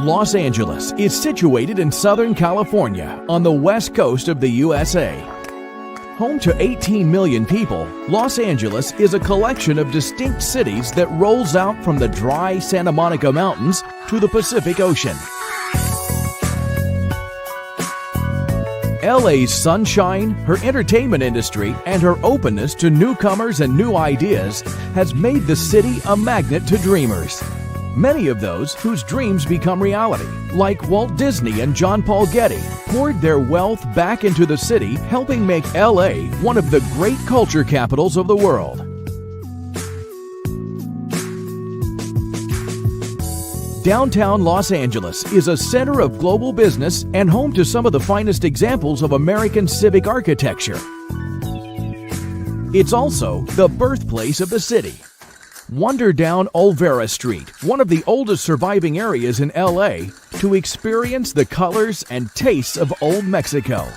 Los Angeles is situated in Southern California on the west coast of the USA. Home to 18 million people, Los Angeles is a collection of distinct cities that rolls out from the dry Santa Monica Mountains to the Pacific Ocean. LA's sunshine, her entertainment industry, and her openness to newcomers and new ideas has made the city a magnet to dreamers. Many of those whose dreams become reality, like Walt Disney and John Paul Getty, poured their wealth back into the city, helping make LA one of the great culture capitals of the world. Downtown Los Angeles is a center of global business and home to some of the finest examples of American civic architecture. It's also the birthplace of the city. Wander down Olvera Street, one of the oldest surviving areas in LA, to experience the colors and tastes of Old Mexico.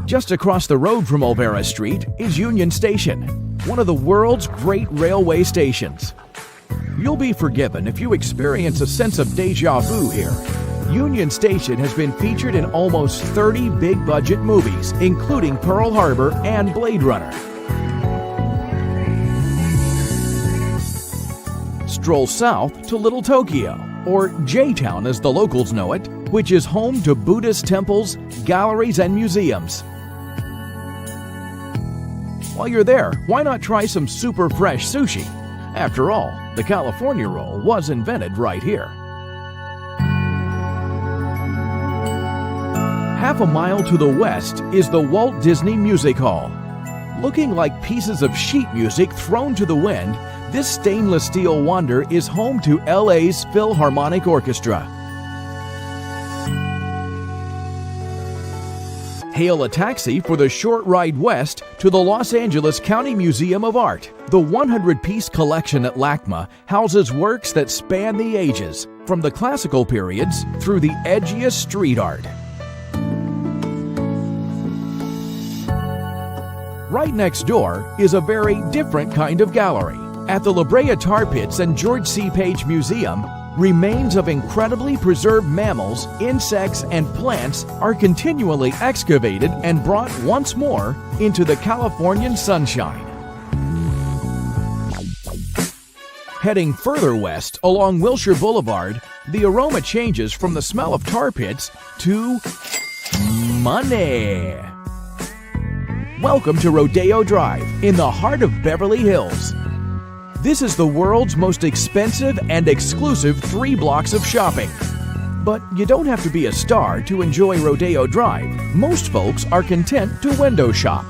Just across the road from Olvera Street is Union Station, one of the world's great railway stations. You'll be forgiven if you experience a sense of déjà vu here. Union Station has been featured in almost 30 big-budget movies, including Pearl Harbor and Blade Runner. Stroll south to Little Tokyo, or J-Town as the locals know it, which is home to Buddhist temples, galleries, and museums. While you're there, why not try some super fresh sushi? After all, the California roll was invented right here. Half a mile to the west is the Walt Disney Music Hall. Looking like pieces of sheet music thrown to the wind, this stainless steel wonder is home to LA's Philharmonic Orchestra. Hail a taxi for the short ride west to the Los Angeles County Museum of Art. The 100-piece collection at LACMA houses works that span the ages, from the classical periods through the edgiest street art. Right next door is a very different kind of gallery. At the La Brea Tar Pits and George C. Page Museum, remains of incredibly preserved mammals, insects, and plants are continually excavated and brought once more into the Californian sunshine. Heading further west along Wilshire Boulevard, the aroma changes from the smell of tar pits to money. Welcome to Rodeo Drive in the heart of Beverly Hills. This is the world's most expensive and exclusive 3 blocks of shopping. But you don't have to be a star to enjoy Rodeo Drive. Most folks are content to window shop.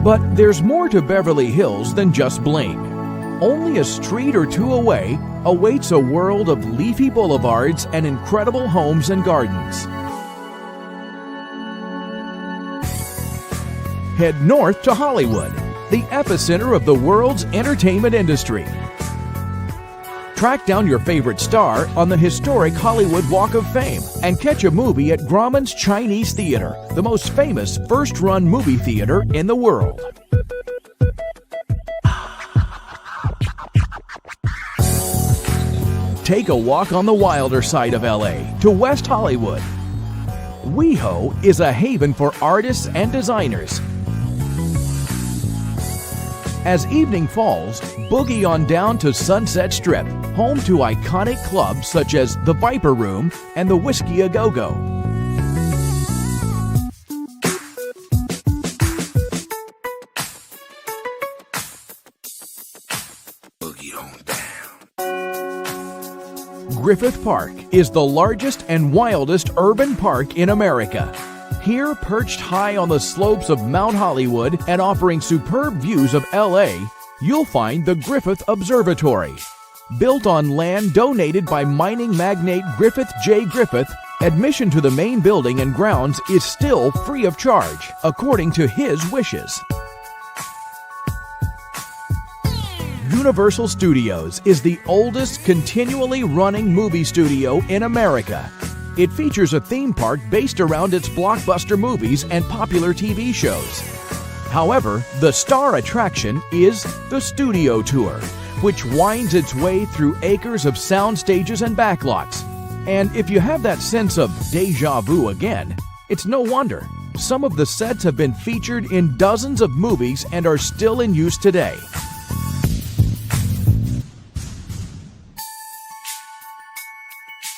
But there's more to Beverly Hills than just bling. Only a street or two away awaits a world of leafy boulevards and incredible homes and gardens. Head north to Hollywood, the epicenter of the world's entertainment industry. Track down your favorite star on the historic Hollywood Walk of Fame and catch a movie at Grauman's Chinese Theater, the most famous first-run movie theater in the world. Take a walk on the wilder side of LA to West Hollywood. WeHo is a haven for artists and designers. As evening falls, boogie on down to Sunset Strip, home to iconic clubs such as the Viper Room and the Whiskey A Go-Go. Boogie on down. Griffith Park is the largest and wildest urban park in America. Here, perched high on the slopes of Mount Hollywood and offering superb views of LA, you'll find the Griffith Observatory. Built on land donated by mining magnate Griffith J. Griffith, admission to the main building and grounds is still free of charge, according to his wishes. Universal Studios is the oldest continually running movie studio in America. It features a theme park based around its blockbuster movies and popular TV shows. However, the star attraction is the Studio Tour, which winds its way through acres of sound stages and backlots. And if you have that sense of déjà vu again, it's no wonder. Some of the sets have been featured in dozens of movies and are still in use today.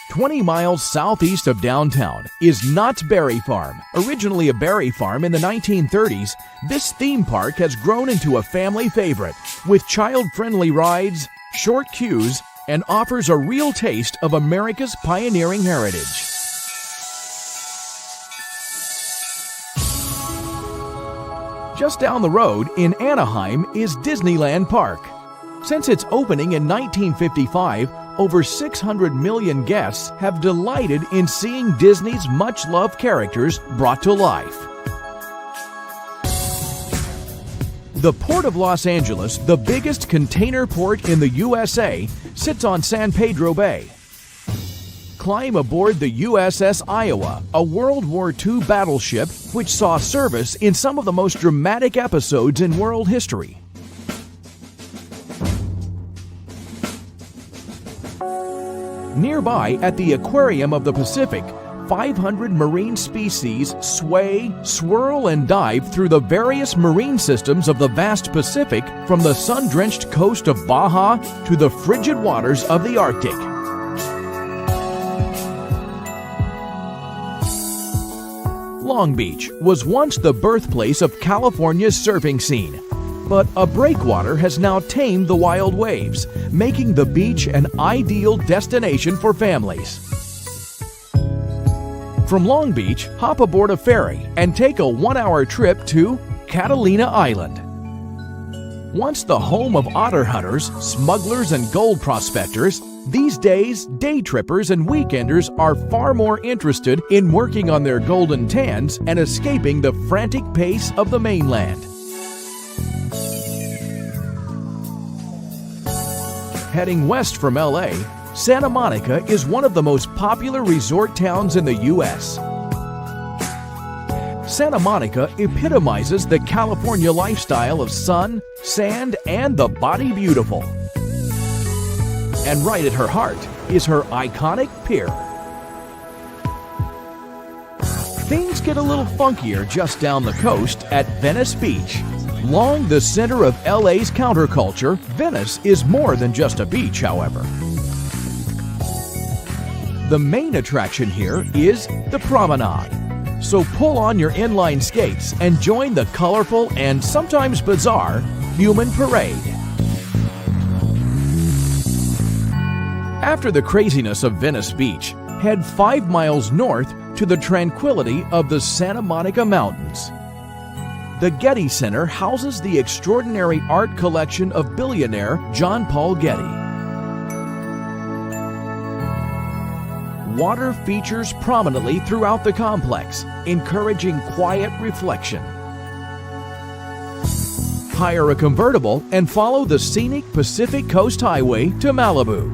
"20 miles southeast of downtown is Knott's Berry Farm. Originally a berry farm in the 1930s, this theme park has grown into a family favorite with child-friendly rides, short queues, and offers a real taste of America's pioneering heritage. Just down the road in Anaheim is Disneyland Park. Since its opening in 1955, over 600 million guests have delighted in seeing Disney's much-loved characters brought to life. The Port of Los Angeles, the biggest container port in the USA, sits on San Pedro Bay. Climb aboard the USS Iowa, a World War II battleship which saw service in some of the most dramatic episodes in world history. Nearby at the Aquarium of the Pacific, 500 marine species sway, swirl, and dive through the various marine systems of the vast Pacific, from the sun-drenched coast of Baja to the frigid waters of the Arctic. Long Beach was once the birthplace of California's surfing scene. But a breakwater has now tamed the wild waves, making the beach an ideal destination for families. From Long Beach, hop aboard a ferry and take a 1-hour trip to Catalina Island. Once the home of otter hunters, smugglers, and gold prospectors, these days, day trippers and weekenders are far more interested in working on their golden tans and escaping the frantic pace of the mainland. Heading west from LA, Santa Monica is one of the most popular resort towns in the U.S. Santa Monica epitomizes the California lifestyle of sun, sand, and the body beautiful. And right at her heart is her iconic pier. Things get a little funkier just down the coast at Venice Beach. Long the center of LA's counterculture, Venice is more than just a beach, however. The main attraction here is the promenade. So pull on your inline skates and join the colorful and sometimes bizarre human parade. After the craziness of Venice Beach, head 5 miles north to the tranquility of the Santa Monica Mountains. The Getty Center houses the extraordinary art collection of billionaire John Paul Getty. Water features prominently throughout the complex, encouraging quiet reflection. Hire a convertible and follow the scenic Pacific Coast Highway to Malibu.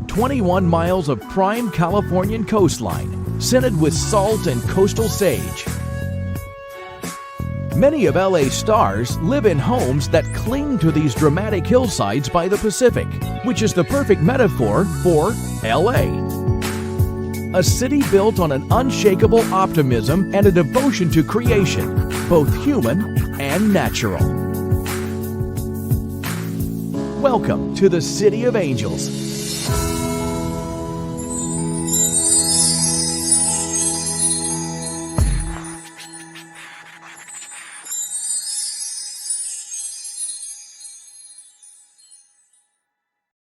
21 miles of prime Californian coastline, scented with salt and coastal sage. Many of LA's stars live in homes that cling to these dramatic hillsides by the Pacific, which is the perfect metaphor for LA. A city built on an unshakable optimism and a devotion to creation, both human and natural. Welcome to the City of Angels.